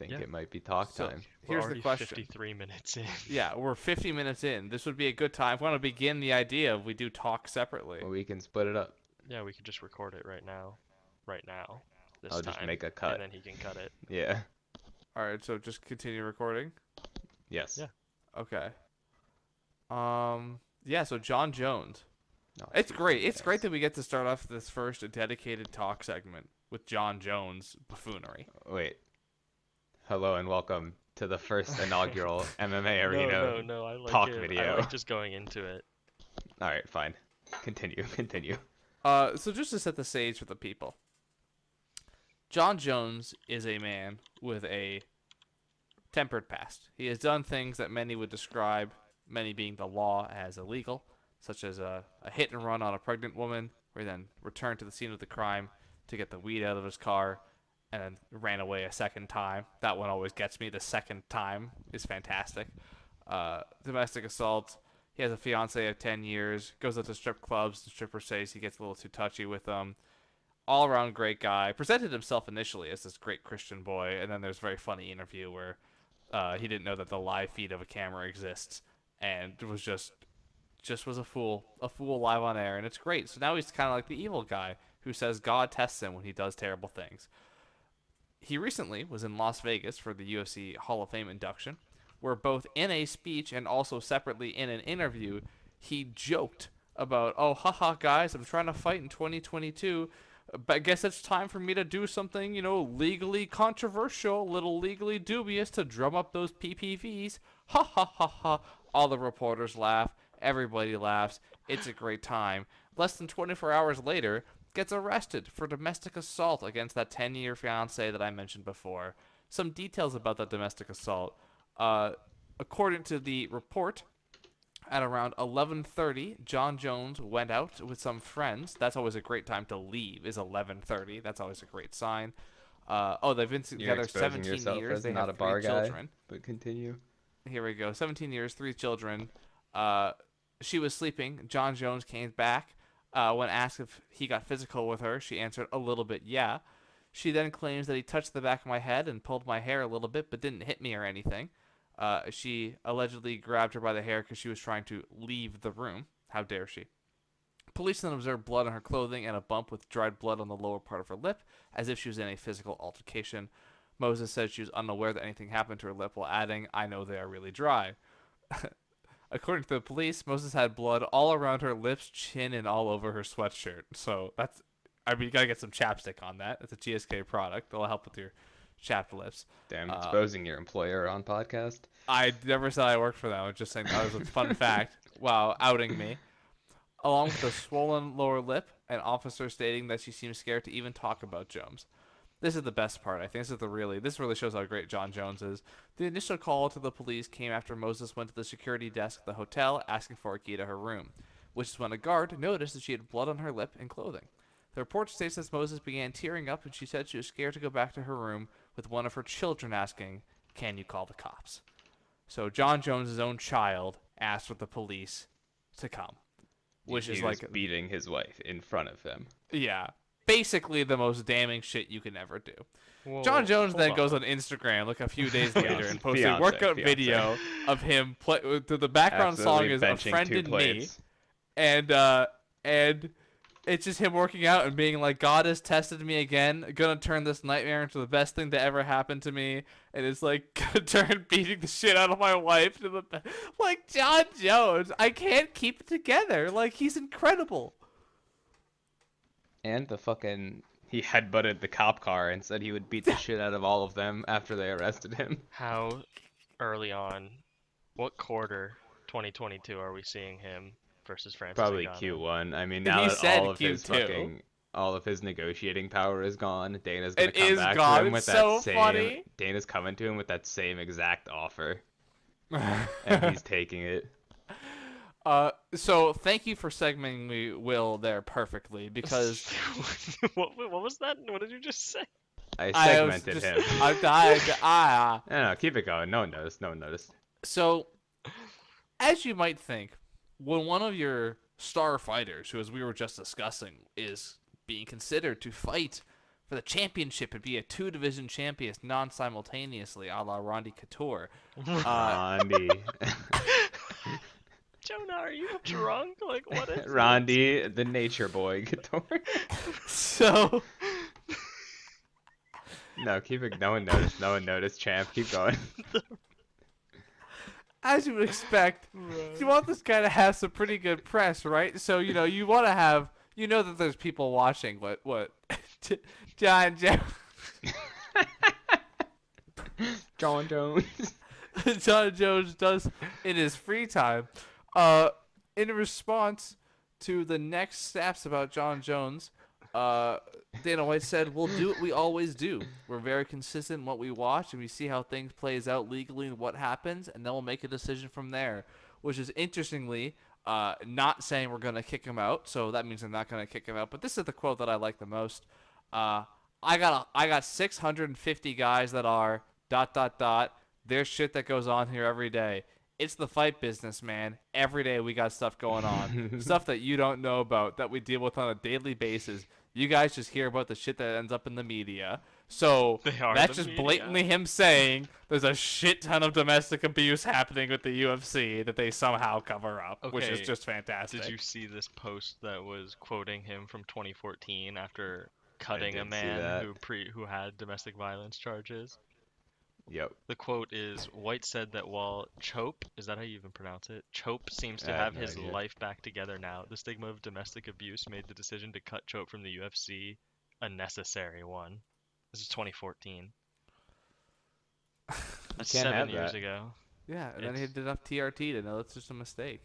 think it might be talk So time. We're here's the already question. 53 minutes in. Yeah, we're 50 minutes in. This would be a good time. If we want to begin the idea of we do talk separately. Well, we can split it up. Yeah, we could just record it right now. Right now. This I'll time. just make a cut. And then he can cut it. Yeah. All right, so just continue recording. Yes. Yeah. Okay. Yeah, so John Jones. No, It's great. It's yes. great that we get to start off this first dedicated talk segment with John Jones buffoonery. Wait. Hello and welcome to the first inaugural MMAerino No, I like talk it. video. I like just going into it. All right, fine. Continue. So just to set the stage for the people. John Jones is a man with a tempered past. He has done things that many would describe, many being the law, as illegal, such as a hit and run on a pregnant woman, where he then returned to the scene of the crime to get the weed out of his car, and then ran away a second time. That one always gets me. The second time is fantastic. Domestic assault. He has a fiance of 10 years, goes out to strip clubs. The stripper says he gets a little too touchy with them. All around great guy. Presented himself initially as this great Christian boy, and then there's a very funny interview where he didn't know that the live feed of a camera exists, and was just was a fool live on air, and it's great. So now he's kind of like the evil guy who says God tests him when he does terrible things. He recently was in Las Vegas for the UFC Hall of Fame induction, where both in a speech and also separately in an interview, he joked about, oh, haha, guys, I'm trying to fight in 2022, but I guess it's time for me to do something, legally controversial, a little legally dubious to drum up those PPVs. Ha ha ha ha. All the reporters laugh. Everybody laughs. It's a great time. Less than 24 hours later, gets arrested for domestic assault against that 10-year fiancé that I mentioned before. Some details about that domestic assault. According to the report, at around 11:30, John Jones went out with some friends. That's always a great time to leave, is 11:30. That's always a great sign. They've been together 17 years. They not have a bar 3 guy, children. but continue. Here we go. 17 years, 3 children. She was sleeping. John Jones came back. When asked if he got physical with her, she answered a little bit, yeah. She then claims that he touched the back of my head and pulled my hair a little bit, but didn't hit me or anything. She allegedly grabbed her by the hair because she was trying to leave the room. How dare she? Police then observed blood on her clothing and a bump with dried blood on the lower part of her lip, as if she was in a physical altercation. Moses said she was unaware that anything happened to her lip, while adding, I know they are really dry. According to the police, Moses had blood all around her lips, chin, and all over her sweatshirt. So you gotta get some chapstick on that. It's a GSK product. It'll help with your chapped lips. Damn, exposing your employer on podcast. I never said I worked for them. I was just saying that was a fun fact. Wow, outing me. Along with a swollen lower lip, an officer stating that she seemed scared to even talk about Jones. This is the best part. I think this really shows how great John Jones is. The initial call to the police came after Moses went to the security desk at the hotel asking for a key to her room, which is when a guard noticed that she had blood on her lip and clothing. The report states that Moses began tearing up and she said she was scared to go back to her room, with one of her children asking, can you call the cops? So John Jones' own child asked for the police to come, which he is was like beating his wife in front of them. Yeah. Basically the most damning shit you can ever do. Whoa, John Jones hold then on. goes on Instagram like a few days later and posts a Fiance, workout fiance. video of him play. The background Absolutely song is "A benching Friend 2 in Me," plates. and it's just him working out and being like, "God has tested me again. Gonna turn this nightmare into the best thing to ever happen to me." And it's like gonna turn beating the shit out of my wife to the like John Jones. I can't keep it together. Like he's incredible. And he headbutted the cop car and said he would beat the shit out of all of them after they arrested him. How early on, what quarter 2022 are we seeing him versus Francis Probably Ngannou? Q1. I mean, He now that said all Q2. of his negotiating power is gone, Dana's gonna It come is back gone. to him with It's that so same. funny. Dana's coming to him with that same exact offer, and he's taking it. So thank you for segmenting me, Will, there perfectly, because what was that? What did you just say? I I was segmented just, him. No, keep it going. No one noticed. So, as you might think, when one of your star fighters, who as we were just discussing, is being considered to fight for the championship and be a 2-division champion non-simultaneously, a la Randy Couture. Randy. Jonah, are you drunk? Like, what is Randy, the nature boy. So No, keep it. No one noticed. No one noticed, champ. Keep going. as you would expect, you want this guy to have some pretty good press, right? So you want to have, that there's people watching what John Jones John Jones. John Jones does in his free time. In response to the next snaps about John Jones, Dana White said, "We'll do what we always do. We're very consistent in what we watch, and we see how things plays out legally and what happens, and then we'll make a decision from there." Which is interestingly not saying we're gonna kick him out, so that means I'm not gonna kick him out. But this is the quote that I like the most. I got 650 guys that are ... There's shit that goes on here every day. It's the fight business, man. Every day we got stuff going on. Stuff that you don't know about, that we deal with on a daily basis. You guys just hear about the shit that ends up in the media. So that's just blatantly him saying there's a shit ton of domestic abuse happening with the UFC that they somehow cover up, which is just fantastic. Did you see this post that was quoting him from 2014 after cutting a see man that. who had domestic violence charges? Yep. The quote is, White said that while Chope, is that how you even pronounce it? Chope seems to I have have no his idea. life back together now. The stigma of domestic abuse made the decision to cut Chope from the UFC a necessary one. This is 2014. That's can't 7 have years that. ago. Yeah, and then he did enough TRT to know that's just a mistake.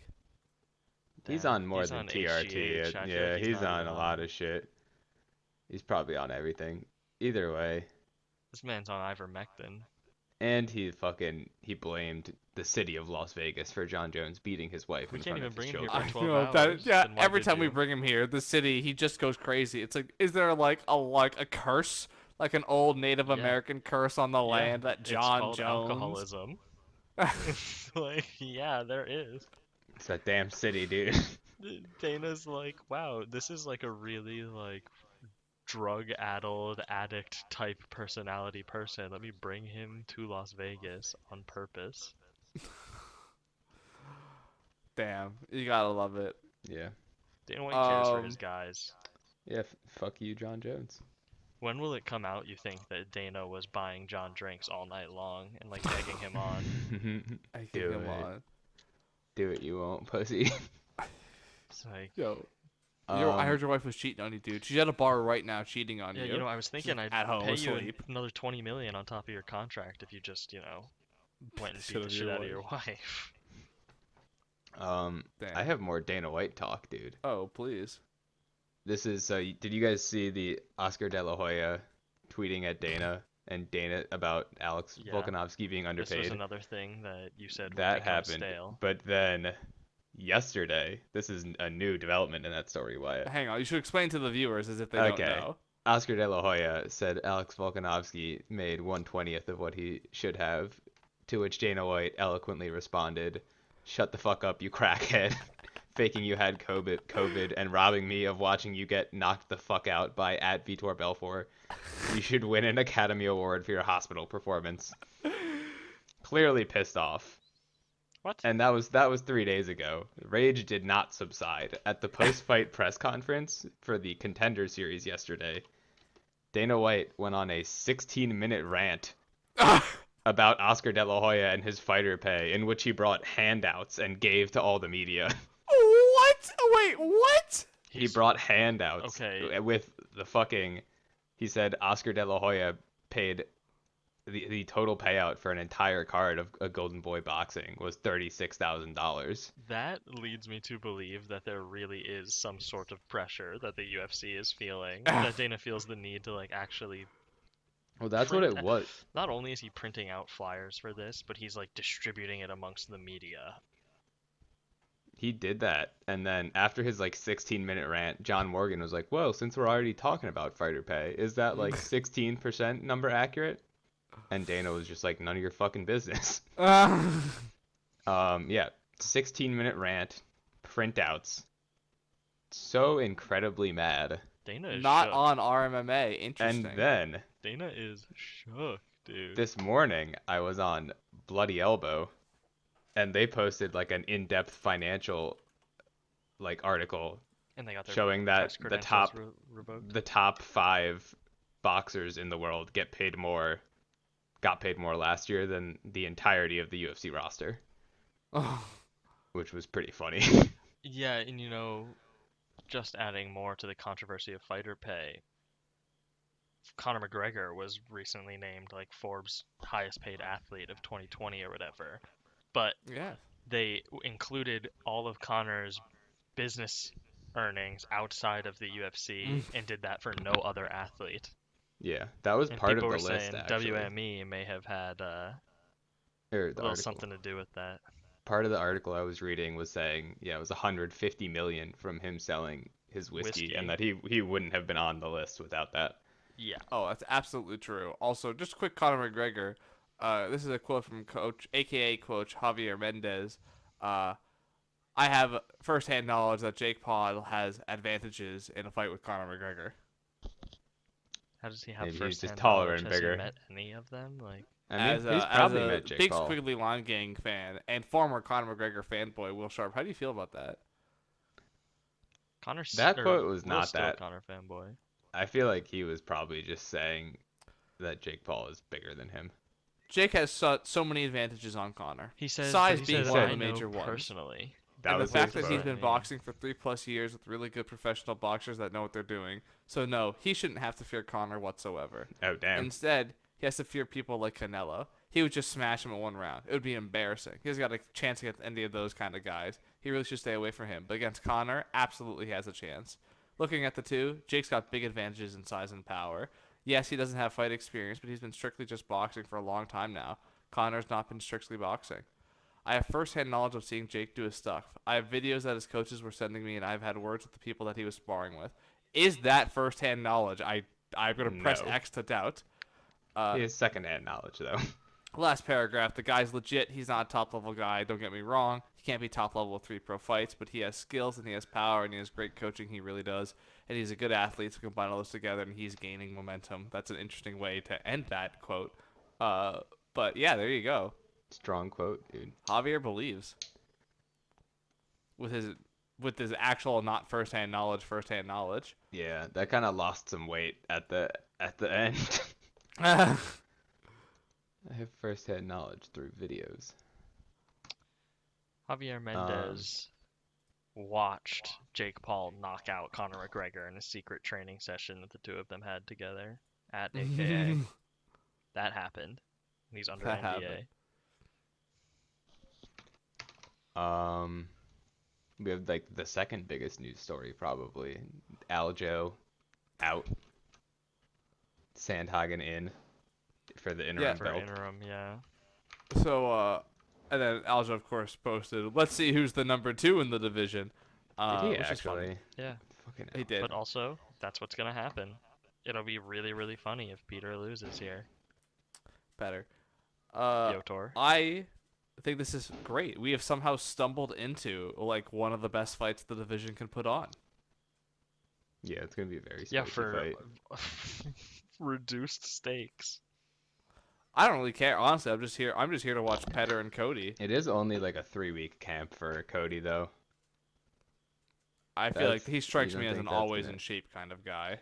He's Damn, on more he's than on TRT. HGH. I feel Yeah, like he's not on even a lot of shit. He's probably on everything. Either way. This man's on ivermectin. And he blamed the city of Las Vegas for John Jones beating his wife We in can't front even of bring his him here children. for I 12 know hours. that. Yeah, Then why every did time we you? bring him here, the city, he just goes crazy. It's like, is there like a curse, like an old Native Yeah. American curse on the Yeah, land that it's John called Jones? alcoholism. Like, yeah, there is. It's that damn city, dude. Dana's like, wow, this is like a really like drug-addled addict type personality person. Let me bring him to Las Vegas on purpose. Damn, you gotta love it. Yeah. Dana White cares for his guys. Yeah, fuck you, John Jones. When will it come out, you think, that Dana was buying John drinks all night long and like egging him on? I keep Do him it. on. Do it, you won't, pussy. It's like, Yo, I heard your wife was cheating on you, dude. She's at a bar right now cheating on yeah, you. you know, I was thinking I'd at home pay you asleep. another 20 million on top of your contract if you just, went and Shit beat the of shit your out of wife. your wife. Damn. I have more Dana White talk, dude. Oh, please. This is did you guys see the Oscar De La Hoya tweeting at Dana and Dana about Alex Yeah. Volkanovski being This was underpaid? another thing that you said would That become happened. stale. But then yesterday, this is a new development in that story, Wyatt. Hang on, you should explain to the viewers as if they don't know. Oscar De La Hoya said Alex Volkanovski made 1/20th of what he should have, to which Dana White eloquently responded, "Shut the fuck up, you crackhead. Faking you had COVID and robbing me of watching you get knocked the fuck out by at Vitor Belfort. You should win an Academy Award for your hospital performance." Clearly pissed off. What? And that was 3 days ago. Rage did not subside. At the post-fight press conference for the Contender Series yesterday, Dana White went on a 16-minute rant about Oscar De La Hoya and his fighter pay, in which he brought handouts and gave to all the media. What? Wait, what? He brought handouts Okay. with the fucking... He said Oscar De La Hoya paid... The total payout for an entire card of a Golden Boy boxing was $36,000. That leads me to believe that there really is some sort of pressure that the UFC is feeling. That Dana feels the need to like actually. Well, that's what it was. Not only is he printing out flyers for this, but he's like distributing it amongst the media. He did that, and then after his like 16-minute rant, John Morgan was like, "Well, since we're already talking about fighter pay, is that like 16% number accurate?" And Dana was just like, "None of your fucking business." Yeah, 16-minute rant, printouts. So incredibly mad Dana is Not shook. on RMMA. Interesting. And then Dana is shook, dude. this morning I was on Bloody Elbow, and they posted like an in-depth financial like article And they got their showing that tax the credentials top revoked. the top 5 boxers in the world got paid more last year than the entirety of the UFC roster, Oh. which was pretty funny. Yeah, and just adding more to the controversy of fighter pay, Conor McGregor was recently named like Forbes' highest paid athlete of 2020 or whatever. But Yeah. they included all of Conor's business earnings outside of the UFC and did that for no other athlete. Yeah, that was And part people of were the list saying actually. WME may have had Or a the little article. something to do with that. Part of the article I was reading was saying, yeah, it was 150 million from him selling his whiskey, and that he wouldn't have been on the list without that. Yeah. Oh, that's absolutely true. Also, just a quick Conor McGregor. This is a quote from Coach, aka Coach Javier Mendez. I have firsthand knowledge that Jake Paul has advantages in a fight with Conor McGregor. How does he have Maybe he's just first-hand taller knowledge? and Has he bigger. met any of them? Like, I mean, As he's a, probably as a met Jake big Paul. Squiggly Line Gang fan and former Conor McGregor fanboy, Will Sharp, how do you feel about that? Connor's That quote was Will's not still that. Conor fanboy. I feel like he was probably just saying that Jake Paul is bigger than him. Jake has so many advantages on Conor. He says Size he being said, one of I the know major ones. personally. That And the was fact his that he's quote. been boxing for 3+ years with really good professional boxers that know what they're doing. So no, he shouldn't have to fear Conor whatsoever. Oh damn. Instead, he has to fear people like Canelo. He would just smash him in one round. It would be embarrassing. He hasn't got a chance against any of those kind of guys. He really should stay away from him. But against Conor, absolutely has a chance. Looking at the two, Jake's got big advantages in size and power. Yes, he doesn't have fight experience, but he's been strictly just boxing for a long time now. Conor's not been strictly boxing. I have first-hand knowledge of seeing Jake do his stuff. I have videos that his coaches were sending me, and I've had words with the people that he was sparring with. Is that first-hand knowledge? I'm going to press No. X to doubt. He has second-hand knowledge though. Last paragraph. The guy's legit. He's not a top-level guy. Don't get me wrong. He can't be top-level with 3 pro fights, but he has skills, and he has power, and he has great coaching. He really does. And he's a good athlete, so combine all this together, and he's gaining momentum. That's an interesting way to end that quote. But yeah, there you go. Strong quote, dude. Javier believes. With his actual not first-hand knowledge. Yeah, that kind of lost some weight at the end. I have first-hand knowledge through videos. Javier Mendez watched Jake Paul knock out Conor McGregor in a secret training session that the two of them had together at AKA. That happened. He's under That NDA. happened. We have like the second biggest news story probably. Aljo out. Sandhagen in for the interim For belt. interim, yeah. So, and then Aljo, of course, posted, let's see who's the number 2 in the division. Did he which is funny. actually? Yeah. Fucking He hell. did. But also, that's what's gonna happen. It'll be really, really funny if Peter loses here. Better. Yotor. I think this is great. We have somehow stumbled into, like, one of the best fights the division can put on. Yeah, it's gonna be a very Yeah, spicy for fight. reduced stakes. I don't really care. Honestly, I'm just here to watch Petter and Cody. It is only like a 3-week camp for Cody though. I feel like That's- he strikes you me don't as an think that's always gonna- in shape kind of guy.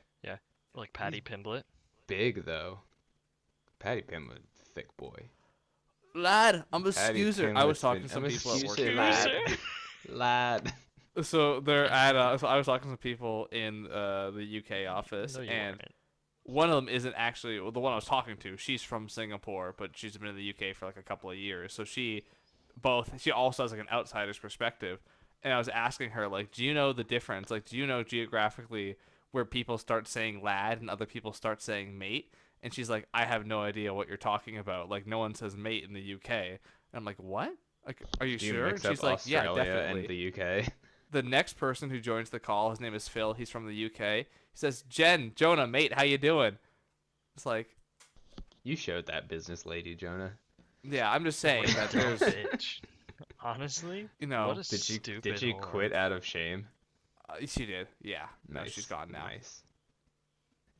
Like Paddy Pimblett. Big though. Patty Pimblett, thick boy. Lad, I'm a Patty scuser. I was Pimlett's talking been- to some I'm a people at work. scuser, lad. Lad. So they're at. So I was talking to some people in the UK office, No, you and weren't. one of them isn't actually the one I was talking to. She's from Singapore, but she's been in the UK for like a couple of years. So she also has like an outsider's perspective. And I was asking her, like, do you know the difference? Like, do you know geographically where people start saying lad and other people start saying mate? And she's like, I have no idea what you're talking about. Like, no one says mate in the UK. And I'm like, what? Like, are you Do you sure? mix And she's up like, yeah, Australia definitely. and the UK? The next person who joins the call, his name is Phil. He's from the UK. He says, Jonah, mate, how you doing? It's like, You showed that business lady, Jonah. yeah, I'm just saying that Dumb there's, bitch. Honestly, you know, what a Did she stupid quit whore. out of shame? she did. Yeah. No, Nice. she's gone now. Nice.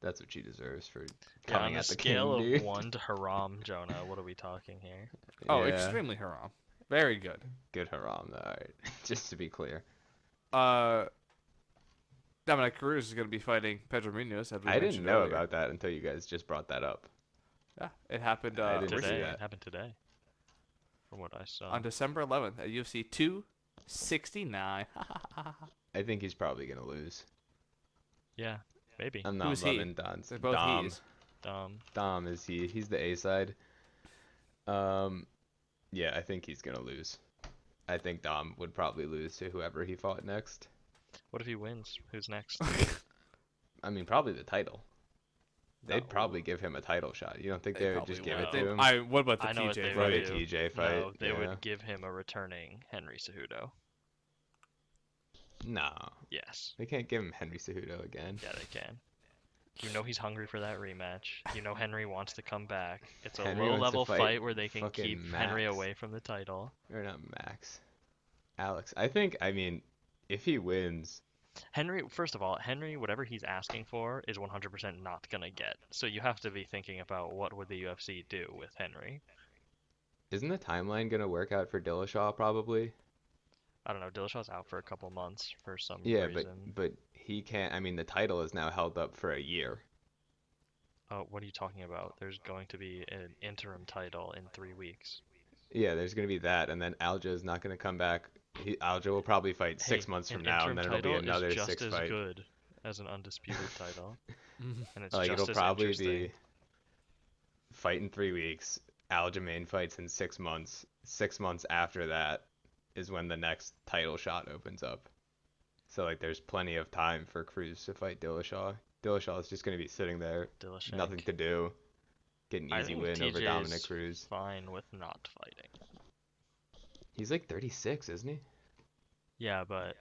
That's what she deserves for Yeah, coming on a at the scale king, of dude. 1 to haram, Jonah, what are we talking here? Oh, Yeah, extremely haram. Very good. good haram though. All right. Just to be clear, Uh, Dominic Cruz is going to be fighting Pedro Munoz, as we I didn't mentioned know earlier. about that until you guys just brought that up. Yeah, it happened I didn't see Today, recently that. it happened today, from what I saw. on December 11th at UFC 269. I think he's probably gonna lose. Yeah, maybe. I'm not Who's he? loving Don's. They're both Dom. he's. Dom is he? He's the A side. Yeah, I think he's gonna lose. I think Dom would probably lose to whoever he fought next. What if he wins? Who's next? I mean, probably the title. They'd No. probably give him a title shot. You don't think They they would probably just give would. it to him? What about the I know what TJ they Probably would a fight? do. TJ fight. No, they yeah. would give him a returning Henry Cejudo. No, Yes. they can't give him Henry Cejudo again. Yeah, they can. You know he's hungry for that rematch. You know Henry wants to come back. It's a Henry wants to low-level fight fight where they can fucking keep Henry Max. away from the title. Or not Max. Alex. I mean, if he wins, Henry, first of all, Henry, whatever he's asking for is 100% not gonna get. So you have to be thinking about what would the UFC do with Henry. isn't the timeline gonna work out for Dillashaw probably? I don't know. Dillashaw's out for a couple months for some Yeah, reason. but he can't. I mean, the title is now held up for a year. Oh, what are you talking about? There's going to be an interim title in 3 weeks. Yeah, there's gonna be that, and then Alja is not gonna come back. Alja will probably fight Hey, 6 months an from now, and interim then it'll be title another is just 6 as fight. good as an undisputed title, and it's Like just it'll as probably interesting. be fight in 3 weeks. Aljamain fights in 6 months. 6 months after that is when the next title shot opens up. So like, there's plenty of time for Cruz to fight Dillashaw. Dillashaw is just gonna be sitting there, Dillashank. nothing to do, get an I easy think win over TJ Dominic is Cruz. fine with not fighting. He's like 36, isn't he? Yeah, but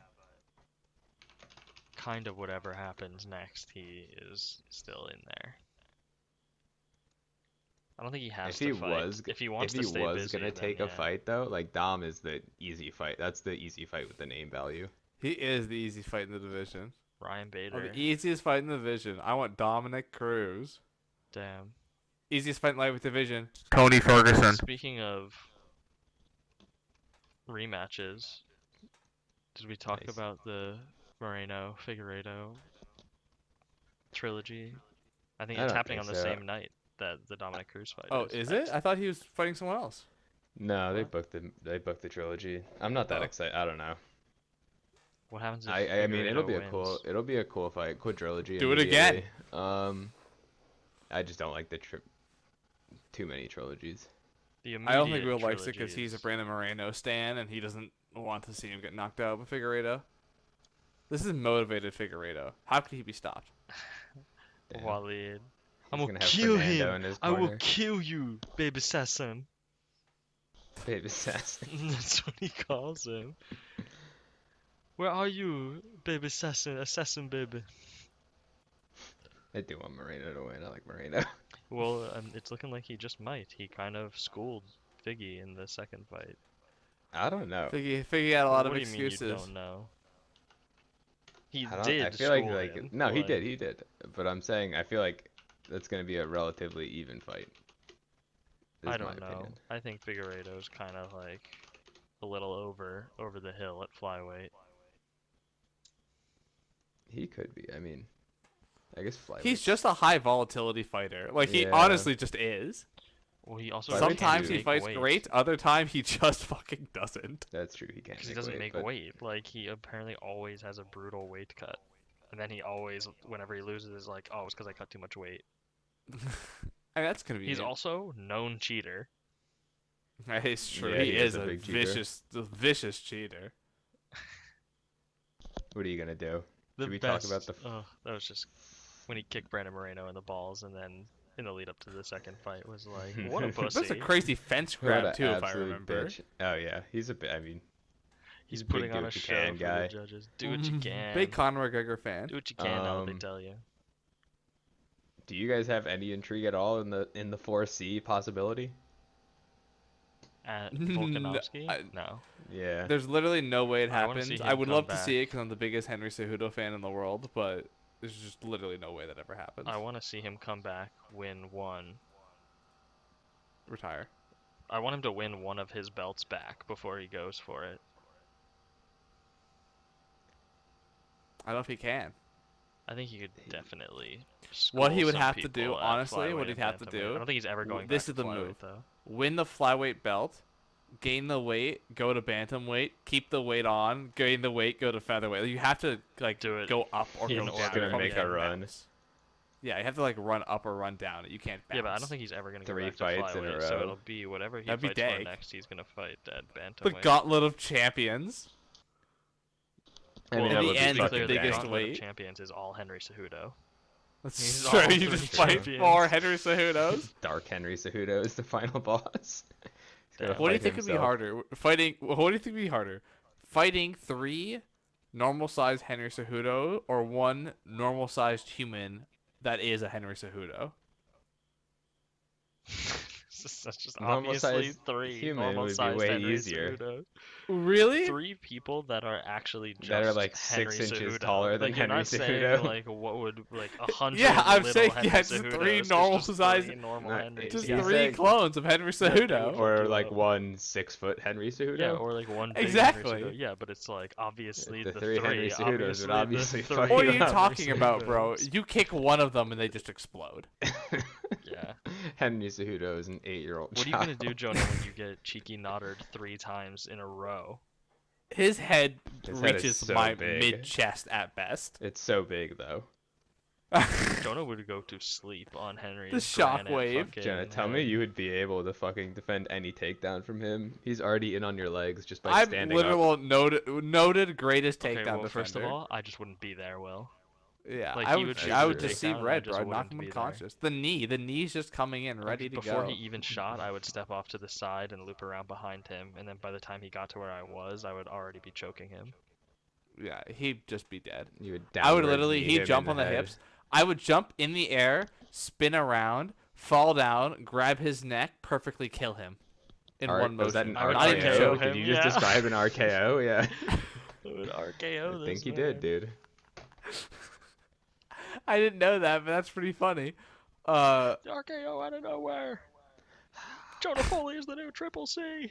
kind of whatever happens next, he is still in there. I don't think he has If he to fight. was, If he wants if to he stay was busy, gonna then take a yeah. fight though, like Dom is the easy fight. That's the easy fight with the name value. He is the easy fight in the division. Ryan Oh, Bader. the easiest fight in the division. I want Dominic Cruz. Damn. Easiest fight in lightweight division. Tony Ferguson. Speaking of rematches, did we talk Nice. about the Moreno Figueiredo trilogy? I think I it's don't happening think on the so. same night that the Dominic Cruz fight Oh, is. is it? I thought he was fighting someone else. No, What? they booked the trilogy. I'm not that Oh. excited. I don't know. What happens if I mean, it'll Figueiredo be wins? a cool fight, quadrilogy. Do it again. Immediately. I just don't like the too many trilogies. The I don't think immediate Will likes it because he's a trilogies- Brandon Moreno stan and he doesn't want to see him get knocked out by Figueiredo. This is motivated Figueiredo. How could he be stopped? Damn. Waleed. I'm He's gonna have kill Fernando him. in his I will corner. kill you, baby assassin. Babe assassin. That's what he calls him. Where are you, baby assassin? Assassin, baby. I do want Moreno to win. I like Moreno. Well, it's looking like he just might. He kind of schooled Figgy in the second fight. I don't know. Figgy had a lot What of do you mean you excuses. don't know? He I don't. did I feel school like him, no, he like- did. He did. But I'm saying I feel like that's gonna be a relatively even fight. Is I my don't know. opinion. I think Figueiredo's kind of like a little over the hill at flyweight. He could be. I mean, I guess flyweight. He's just a high volatility fighter. Like, he Yeah. honestly just is. Well, he also Flyweight Sometimes can't he make fights weight, great, other time he just fucking doesn't. That's true. He can't. because he make doesn't weight, make but weight. Like, he apparently always has a brutal weight cut, and then he always, whenever he loses, is like, oh, it's because I cut too much weight. I mean, that's convenient. He's also known cheater. It's true. Yeah, he is a big cheater. vicious cheater. What are you gonna do? The Should we talk best. about the Oh, that was just when he kicked Brandon Moreno in the balls, and then in the lead up to the second fight was like, what a pussy. That's a crazy fence What a grab too, if I absolute remember. bitch. Oh yeah, he's a bit. I mean, He's a big putting do on a what you show can for guy. the judges. Do what you can. Big Conor McGregor fan. Do what you can. All they Um, tell you. Do you guys have any intrigue at all in the 4C possibility? At N- Volkanovski? I- No. There's literally no way it I wanna see happens. him I would come love to back. see it because I'm the biggest Henry Cejudo fan in the world, but There's just literally no way that ever happens. I want to see him come back, win one. Retire. I want him to win one of his belts back before he goes for it. I don't know if he can. I think he could definitely. What he school would some have to do, people at honestly, what flyweight he'd and have to bantamweight. do. I don't think he's ever going This back is to the flyweight move. though. Win the flyweight belt, gain the weight, go to bantamweight, keep the weight on, gain the weight, go to featherweight. You have to like Do it go up or in go order. down. He's gonna You probably make a can't run. bounce. Yeah, you have to like run up or run down. You can't bounce. Yeah, but I don't think he's ever gonna go 3 back to fights in a flyweight. So row. it'll be whatever he That'd be fights for dank. next. He's gonna fight at the bantamweight. gauntlet of champions. I mean, in that the would be end, the fucking biggest dank. Gauntlet of weight. Champions is all Henry Cejudo. That's He's true. all You three just fight champions. for Henry Cejudo's. Dark Henry Cejudo is the final boss. He's gonna What do you fight think would be himself. harder? Fighting. What do you think would be harder? Fighting 3 normal-sized Henry Cejudo or 1 normal-sized human that is a Henry Cejudo? That's just Normal obviously sized 3 human would be normal-sized way Henry easier. Cejudo. Really? 3 people that are actually just That are, like, Henry 6 inches Cejudo. taller than like, you're Henry not saying Cejudo. like what would like 100 Yeah, I'm little saying, Henry yeah, it's Cejudos. 3 It's normal just sized- 3 normal Not- Henrys. Just Yeah. 3 said- clones of Henry Cejudo. Or do like up. 1 6-foot Henry Cejudo. Yeah, or like 1 big Exactly. Henry Cejudo. Yeah, but it's like obviously The the 3 Henry Cejudos would obviously the fuck three What are you you up. talking about, Cejudos. bro? You kick one of them and they just explode. Yeah. Henry Cejudo is an 8-year-old What are you child. gonna do, Jonah, when you get cheeky noddered 3 times in a row? His head His head is reaches so my big. mid-chest at best. It's so big though. Jonah would go to sleep on Henry's The granite shockwave. fucking Jenna, tell head. me you would be able to fucking defend any takedown from him. He's already in on your legs just by I'm standing up. literal noted greatest Okay, takedown well, defender. first of all, I just wouldn't be there, Will. Yeah, Like, I he would, would I shoot would the just see takedown, and I red, just bro. I'd knock wouldn't him be there. unconscious. The knee's just coming in, ready to Before go. he even shot, I would step off to the side and loop around behind him, and then by the time he got to where I would already be choking him. Yeah, he'd just be dead. You would I would downward literally, knee he'd him jump in on the head. hips. I would jump in the air, spin around, fall down, grab his neck, perfectly kill him in one Was that motion. an I would Not even RKO RKO? joking. Did him, you just yeah. describe an RKO? Yeah. I would RKO I this think you man. did, dude. I didn't know that, but that's pretty funny. RKO out of nowhere. Jonah Foley is the new Triple C.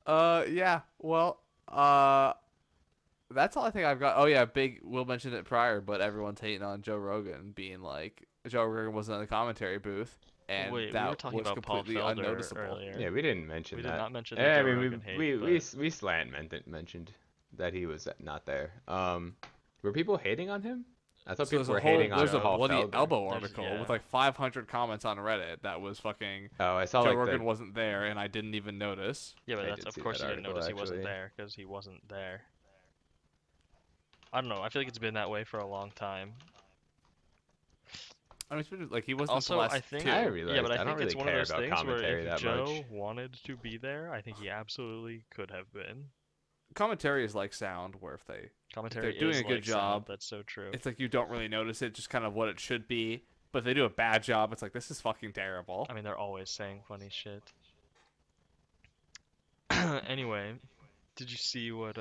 Yeah. Well, that's all I think I've got. Oh yeah, Will mentioned it prior, but everyone's hating on Joe Rogan being like Joe Rogan wasn't in the commentary booth, and Wait, we that were talking was about Paul completely Felder unnoticeable. earlier. Yeah, we didn't mention We that. did not mention the Yeah, I Joe mean, Rogan hate, we slant mentioned that he was not there. Were people hating on him? I thought So people were hating on there's a Paul bloody Felder. elbow There's- article yeah. with like 500 comments on Reddit that was fucking Oh, I saw Joe like Rogan the wasn't there, and I didn't even notice. Yeah, but I that's did of see course that you didn't article, notice he wasn't actually. there because he wasn't there. I don't know. I feel like it's been that way for a long time. I mean, it's been, like he wasn't Also, the last I think two. I realized yeah, but I, I think don't it's really one of care those about things where commentary if that Joe much. wanted to be there, I think he absolutely could have been. Commentary is like sound, where if Commentary doing is a good like sound, job, That's so true. it's like you don't really notice it, just kind of what it should be. But if they do a bad job, it's like this is fucking terrible. I mean, they're always saying funny shit. Anyway, did you see what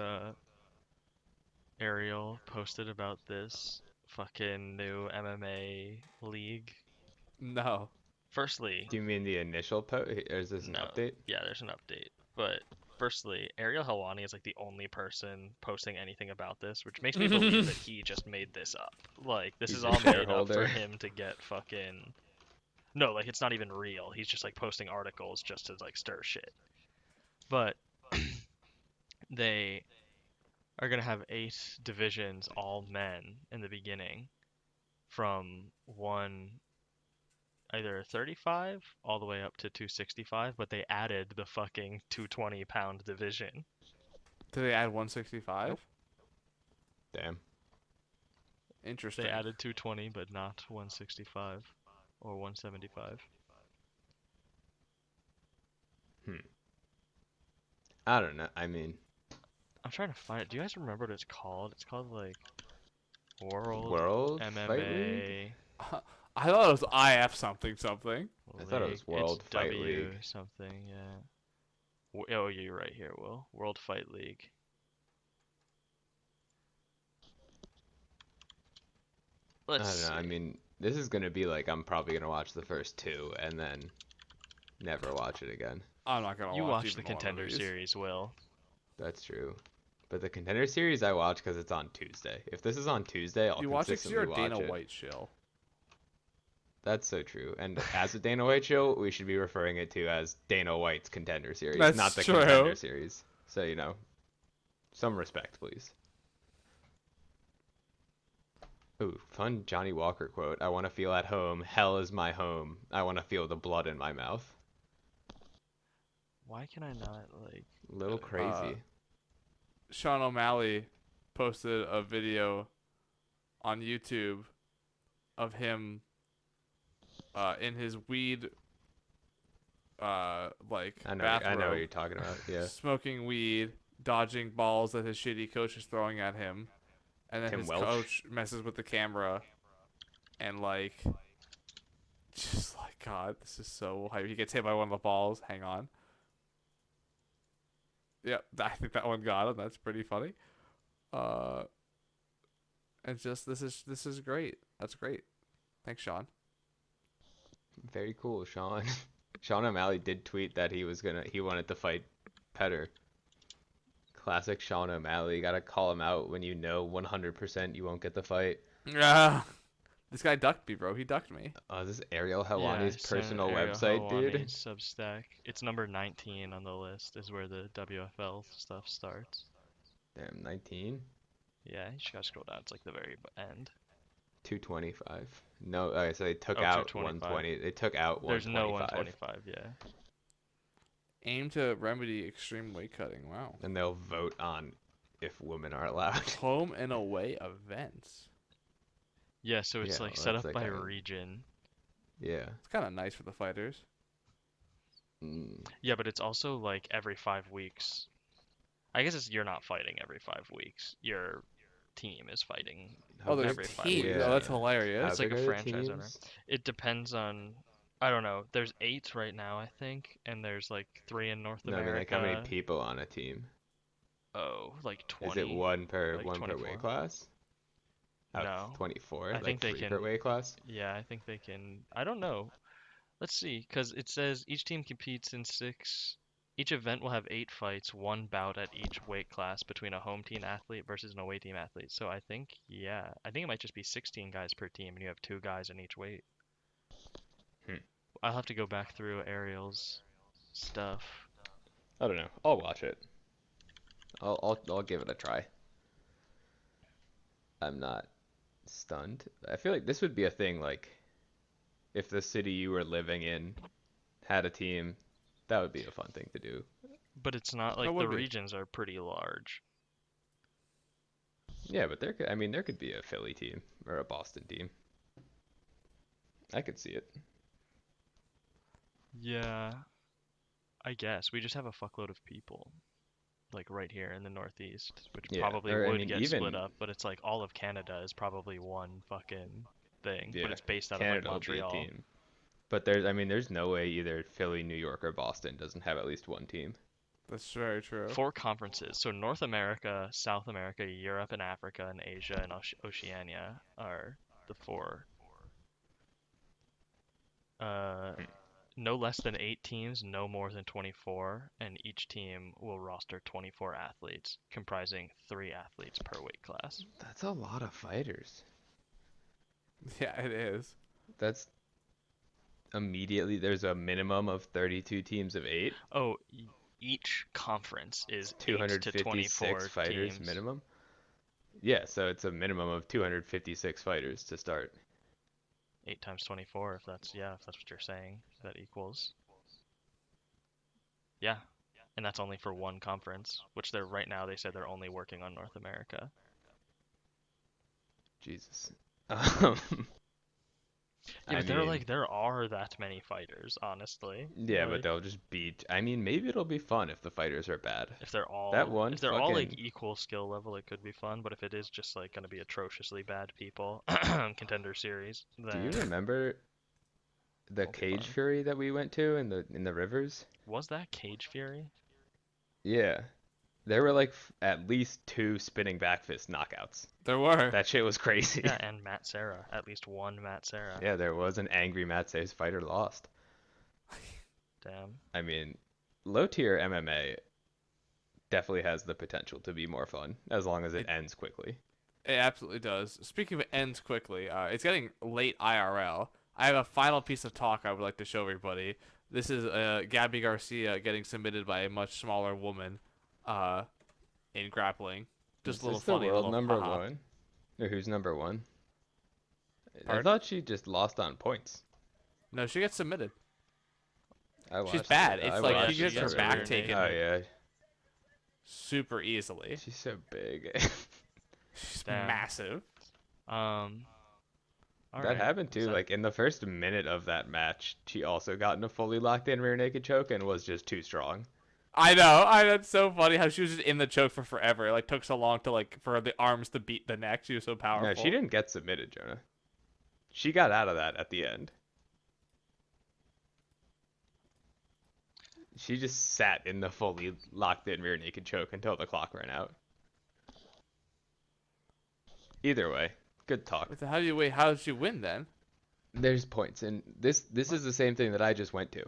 Ariel posted about this fucking new MMA league? No. Firstly, Do you mean the initial post? Or is this an no. update? Yeah, there's an update. But firstly, Ariel Helwani is like the only person posting anything about this, which makes me believe that he just made this up. Like, this He's is a all made up shareholder. for him to get fucking. No, like, it's not even real. He's just like posting articles just to like stir shit. But they are gonna have 8 divisions, all men, in the beginning, from either 35 all the way up to 265, but they added the fucking 220-pound division. Did they add 165? Nope. Damn. Interesting. They added 220, but not 165 or 175. I don't know. I mean, I'm trying to find it. Do you guys remember what it's called? It's called like World Fight League? MMA. I thought it was IF something something. I thought it was League. World It's Fight W League. something, yeah. Oh, you're right here, Will. World Fight League. Let's I don't know. I see. mean, this is gonna be like I'm probably gonna watch the first two and then never watch it again. I'm not gonna You watch watched the even one of Contender these. Series, Will. That's true. But the Contender Series I watch because it's on Tuesday. If this is on Tuesday, I'll You watch it 'cause you're consistently a Dana watch it. White shill. That's so true. And as a Dana White show, we should be referring it to as Dana White's Contender Series, That's not the true. Contender Series. So, you know, some respect, please. Ooh, fun Johnny Walker quote. I want to feel at home. Hell is my home. I want to feel the blood in my mouth. Why can I not like? A little crazy. Sean O'Malley posted a video on YouTube of him in his weed like I know bathrobe, what you're talking about. Yeah. smoking weed, dodging balls that his shitty coach is throwing at him, and then Tim his Welch. coach messes with the camera, and like, just like God, this is so hype. He gets hit by one of the balls. Hang on. Yep, I think that one got him. That's pretty funny. And just this is great. That's great. Thanks, Sean. Very cool, Sean. Sean O'Malley did tweet that he wanted to fight Petter. Classic Sean O'Malley. You gotta call him out when you know 100% you won't get the fight. Yeah. This guy ducked me, bro. He ducked me. Oh, this is Ariel Yeah, Helwani's I sent personal Ariel website, dude. Helwani's Substack. It's number 19 on the list. Is where the WFL stuff starts. Damn, 19? Yeah, you just gotta scroll down. It's like the very end. 225. No, okay, so they took Oh, out 225. 120. They took out There's 125. no 125. Yeah. Aim to remedy extreme weight cutting. Wow. And they'll vote on if women are allowed. Home and away events. Yeah, so it's Yeah, like well, set that's up like by a- region. Yeah. It's kind of nice for the fighters. Mm. Yeah, but it's also like every 5 weeks. I guess you're not fighting every 5 weeks. Your team is fighting Oh, there's every 5 teams. weeks. Oh, that's Yeah. hilarious. It's like How a big are the franchise owner. teams? It depends on. I don't know. There's 8 right now, I think, and there's like 3 in North No, I mean, like America. how many people on a team? Oh, like 20. Is it one per like one per 24. weight class? Oh, No. 24. I Like think they 3 can. per weight class. Yeah, I think they can. I don't know. Let's see, because it says each team competes in 6. Each event will have 8 fights, 1 bout at each weight class between a home team athlete versus an away team athlete. So I think, yeah, I think it might just be 16 guys per team, and you have 2 guys in each weight. Hmm. I'll have to go back through Ariel's stuff. I don't know. I'll watch it. I'll give it a try. I'm not stunned. I feel like this would be a thing, like if the city you were living in had a team, that would be a fun thing to do. But it's not That like would the be. regions are pretty large. Yeah, but there could be a Philly team or a Boston team. I could see it. Yeah, I guess. We just have a fuckload of people. Like right here in the Northeast, which Yeah, probably or, I would mean, get split even up, but it's like all of Canada is probably one fucking thing, but yeah, it's based out Canada of will like be a Montreal. team. But there's no way either Philly, New York, or Boston doesn't have at least one team. That's very true. 4 conferences. So North America, South America, Europe and Africa, and Asia and Oceania are the 4. Hmm. No less than 8 teams, no more than 24, and each team will roster 24 athletes, comprising 3 athletes per weight class. That's a lot of fighters. Yeah, it is. That's immediately there's a minimum of 32 teams of 8. Oh, each conference is 8 to 256 24 fighters teams. minimum. Yeah, so it's a minimum of 256 fighters to start. 8 times 24, if that's what you're saying, that equals. Yeah, and that's only for one conference, which they're right now. They said they're only working on North America. Jesus. Yeah, I but mean, there are that many fighters, honestly. yeah, but Like, they'll just beat. I mean, maybe it'll be fun if the fighters are bad. if they're all That all like fucking- equal skill level, it could be fun. But if it is just like gonna be atrociously bad people, contender series, Do you then remember the won't be Cage fun. Fury that we went to in the rivers? Was that Cage Fury? Yeah. There were like at least 2 spinning back fist knockouts. There were. That shit was crazy. Yeah, and Matt Serra. At least one Matt Serra. Yeah, there was an angry Matt Saves fighter lost. Damn. I mean, low tier MMA definitely has the potential to be more fun as long as it ends quickly. It absolutely does. Speaking of ends quickly, it's getting late IRL. I have a final piece of talk I would like to show everybody. This is Gabby Garcia getting submitted by a much smaller woman in grappling. Just Is a little this the funny. world little, number haha. 1? Or who's number 1? I Pardon? thought she just lost on points. No, she gets submitted. I She's watched bad. it. It's I like watched she gets it her back earlier. taken Oh yeah, super easily. she's so big. She's Damn. massive. All That right. happened too. So- Like in the first minute of that match, she also got in a fully locked in rear naked choke and was just too strong. I know. That's so funny how she was just in the choke for forever. It, like took so long to for the arms to beat the neck. She was so powerful. No, she didn't get submitted, Jonah. She got out of that at the end. She just sat in the fully locked in rear naked choke until the clock ran out. Either way, good talk. How do you wait? How did she win then? There's points, and this is the same thing that I just went to.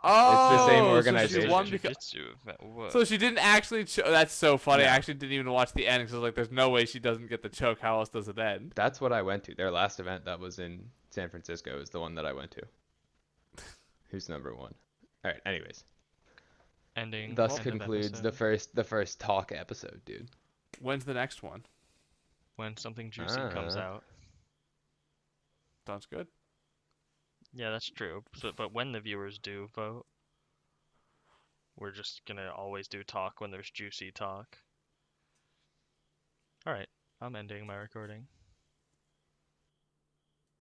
Oh, the same So organization. she won because. Jiu-jitsu event. What? So she didn't actually. That's so funny. I No. actually didn't even watch the end because I was like, "There's no way she doesn't get the choke. How else does it end?" That's what I went to. Their last event that was in San Francisco is the one that I went to. Who's number 1? All right. Anyways, Ending. thus end of concludes episode. the first talk episode, dude. When's the next one? When something juicy comes out. Sounds good. Yeah, that's true. So, but when the viewers do vote, we're just gonna always do talk when there's juicy talk. All right, I'm ending my recording.